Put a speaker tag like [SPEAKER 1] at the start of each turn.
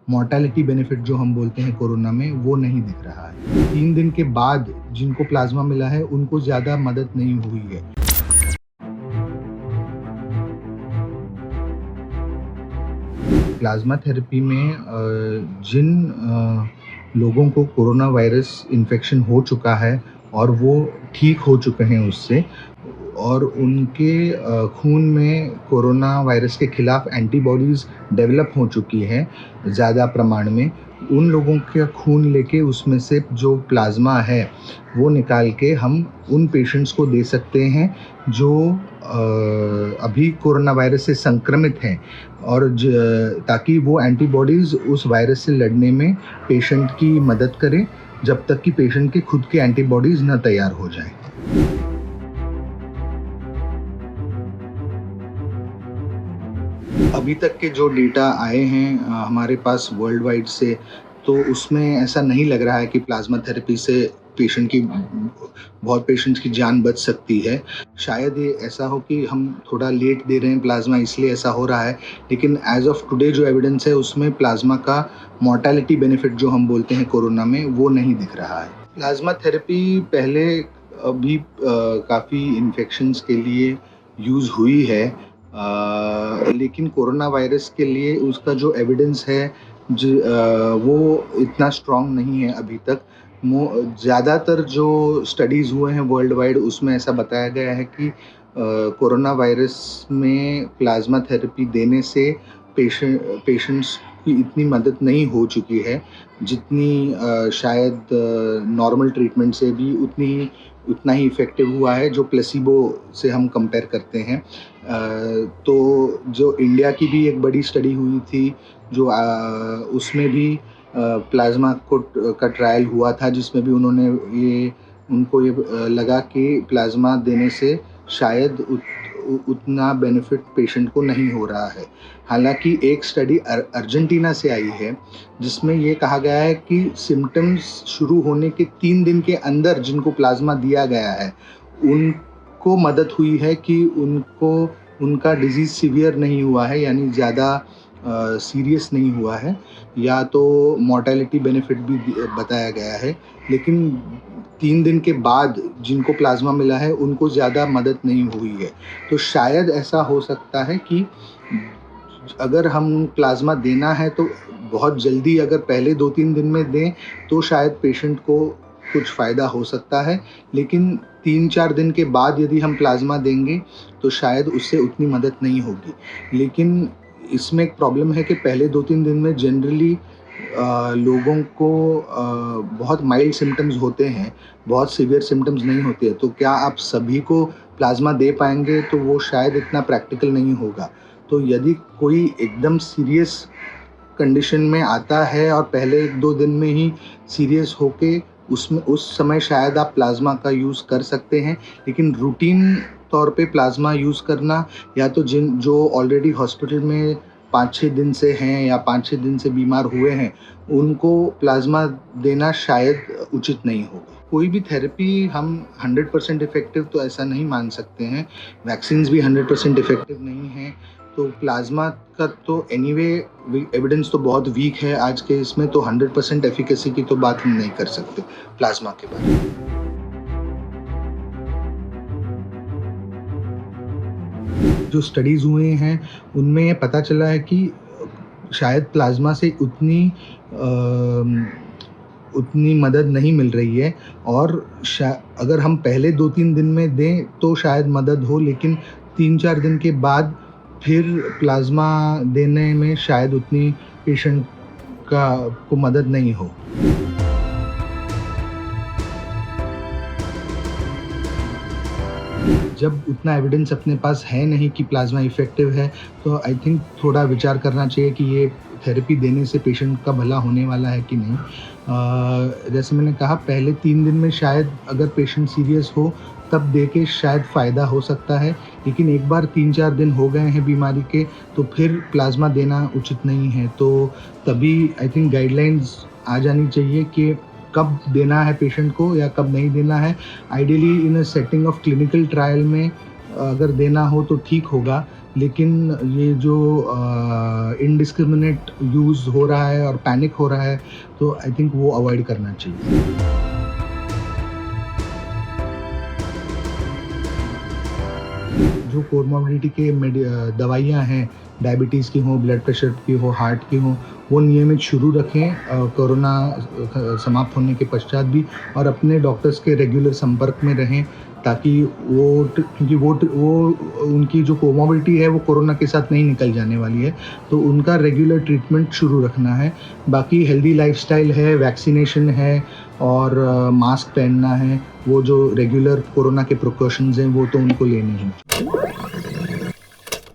[SPEAKER 1] Mortality benefit जो हम बोलते हैं कोरोना में, वो नहीं दिख रहा है। 3 दिन के बाद जिनको प्लाज़्मा मिला है, उनको ज़्यादा मदद नहीं हुई है। प्लाज़्मा थेरेपी में जिन लोगों को कोरोना वायरस इन्फेक्शन हो चुका है और वो ठीक हो चुके हैं उससे, और उनके खून में कोरोना वायरस के खिलाफ एंटीबॉडीज़ डेवलप हो चुकी है ज़्यादा प्रमाण में, उन लोगों का खून लेके उसमें से जो प्लाज़्मा है वो निकाल के हम उन पेशेंट्स को दे सकते हैं जो अभी कोरोना वायरस से संक्रमित हैं, और ताकि वो एंटीबॉडीज़ उस वायरस से लड़ने में पेशेंट की मदद करें, जब तक कि पेशेंट के खुद के एंटीबॉडीज़ ना तैयार हो जाएँ। अभी तक के जो डेटा आए हैं हमारे पास वर्ल्ड वाइड से, तो उसमें ऐसा नहीं लग रहा है कि प्लाज़्मा थेरेपी से बहुत पेशेंट्स की जान बच सकती है। शायद ये ऐसा हो कि हम थोड़ा लेट दे रहे हैं प्लाज़्मा, इसलिए ऐसा हो रहा है, लेकिन एज़ ऑफ टुडे जो एविडेंस है उसमें प्लाज़्मा का मॉर्टेलिटी बेनिफिट जो हम बोलते हैं कोरोना में, वो नहीं दिख रहा है। प्लाज़्मा थेरेपी पहले भी काफ़ी इन्फेक्शंस के लिए यूज़ हुई है, लेकिन कोरोना वायरस के लिए उसका जो एविडेंस है वो इतना स्ट्रॉन्ग नहीं है अभी तक। ज़्यादातर जो स्टडीज़ हुए हैं वर्ल्ड वाइड, उसमें ऐसा बताया गया है कि कोरोना वायरस में प्लाज़्मा थेरेपी देने से पेशेंट्स की इतनी मदद नहीं हो चुकी है जितनी शायद नॉर्मल ट्रीटमेंट से भी उतना ही इफ़ेक्टिव हुआ है, जो प्लेसिबो से हम कंपेयर करते हैं। तो जो इंडिया की भी एक बड़ी स्टडी हुई थी, जो उसमें भी प्लाज़्मा का ट्रायल हुआ था, जिसमें भी उनको ये लगा कि प्लाज़्मा देने से शायद उतना बेनिफिट पेशेंट को नहीं हो रहा है। हालांकि एक स्टडी अर्जेंटीना से आई है, जिसमें ये कहा गया है कि सिम्टम्स शुरू होने के 3 दिन के अंदर जिनको प्लाज़्मा दिया गया है, उनको मदद हुई है कि उनका डिज़ीज़ सीवियर नहीं हुआ है, यानी ज़्यादा सीरियस नहीं हुआ है, या तो मॉर्टेलिटी बेनिफिट भी बताया गया है। लेकिन 3 दिन के बाद जिनको प्लाज़्मा मिला है, उनको ज़्यादा मदद नहीं हुई है। तो शायद ऐसा हो सकता है कि अगर हम प्लाज़्मा देना है तो बहुत जल्दी, अगर पहले 2-3 दिन में दें, तो शायद पेशेंट को कुछ फ़ायदा हो सकता है। लेकिन 3-4 दिन के बाद यदि हम प्लाज़्मा देंगे, तो शायद उससे उतनी मदद नहीं होगी। लेकिन इसमें एक प्रॉब्लम है कि पहले 2-3 दिन में जनरली लोगों को बहुत माइल्ड सिम्पटम्स होते हैं, बहुत सीवियर सिम्पटम्स नहीं होते हैं। तो क्या आप सभी को प्लाज़्मा दे पाएँगे, तो वो शायद इतना प्रैक्टिकल नहीं होगा। तो यदि कोई एकदम सीरियस कंडीशन में आता है और पहले 1-2 दिन में ही सीरियस होके उस समय शायद आप प्लाज़्मा का यूज़ कर सकते हैं। लेकिन रूटीन तौर पे प्लाज़्मा यूज़ करना, या तो जो ऑलरेडी हॉस्पिटल में 5-6 दिन से हैं या 5-6 दिन से बीमार हुए हैं, उनको प्लाज़्मा देना शायद उचित नहीं होगा। कोई भी थेरेपी हम 100% इफ़ेक्टिव तो ऐसा नहीं मान सकते हैं। वैक्सीन्स भी 100% इफ़ेक्टिव नहीं हैं। तो प्लाज़्मा का तो एनीवे एविडेंस तो बहुत वीक है आज के इसमें, तो 100% एफिकेसी की तो बात हम नहीं कर सकते प्लाज़्मा के बारे में। जो स्टडीज़ हुए हैं, उनमें ये पता चला है कि शायद प्लाज़्मा से उतनी मदद नहीं मिल रही है, और अगर हम पहले 2-3 दिन में दें तो शायद मदद हो, लेकिन 3-4 दिन के बाद फिर प्लाज़्मा देने में शायद उतनी पेशेंट को मदद नहीं हो। जब उतना एविडेंस अपने पास है नहीं कि प्लाज़्मा इफ़ेक्टिव है, तो आई थिंक थोड़ा विचार करना चाहिए कि ये थेरेपी देने से पेशेंट का भला होने वाला है कि नहीं। जैसे मैंने कहा, पहले 3 दिन में शायद अगर पेशेंट सीरियस हो तब दे के शायद फ़ायदा हो सकता है, लेकिन एक बार 3-4 दिन हो गए हैं बीमारी के, तो फिर प्लाज़्मा देना उचित नहीं है। तो तभी आई थिंक गाइडलाइंस आ जानी चाहिए कि कब देना है पेशेंट को या कब नहीं देना है। Ideally in a setting of clinical trial में अगर देना हो तो ठीक होगा, लेकिन ये जो इनडिस्क्रिमिनेट यूज़ हो रहा है और पैनिक हो रहा है, तो आई थिंक वो अवॉइड करना चाहिए। जो कोमॉर्बिडिटी के दवाइयाँ हैं, डायबिटीज़ की हों, ब्लड प्रेशर की हो, हार्ट की हो, वो नियमित शुरू रखें कोरोना समाप्त होने के पश्चात भी, और अपने डॉक्टर्स के रेगुलर संपर्क में रहें, ताकि क्योंकि वो उनकी जो कोमॉर्बिडिटी है वो कोरोना के साथ नहीं निकल जाने वाली है, तो उनका रेगुलर ट्रीटमेंट शुरू रखना है। बाकी हेल्दी लाइफ़स्टाइल है, वैक्सीनेशन है और मास्क पहनना है, वो जो रेगुलर कोरोना के प्रिकॉशंस हैं वो तो उनको लेने हैं।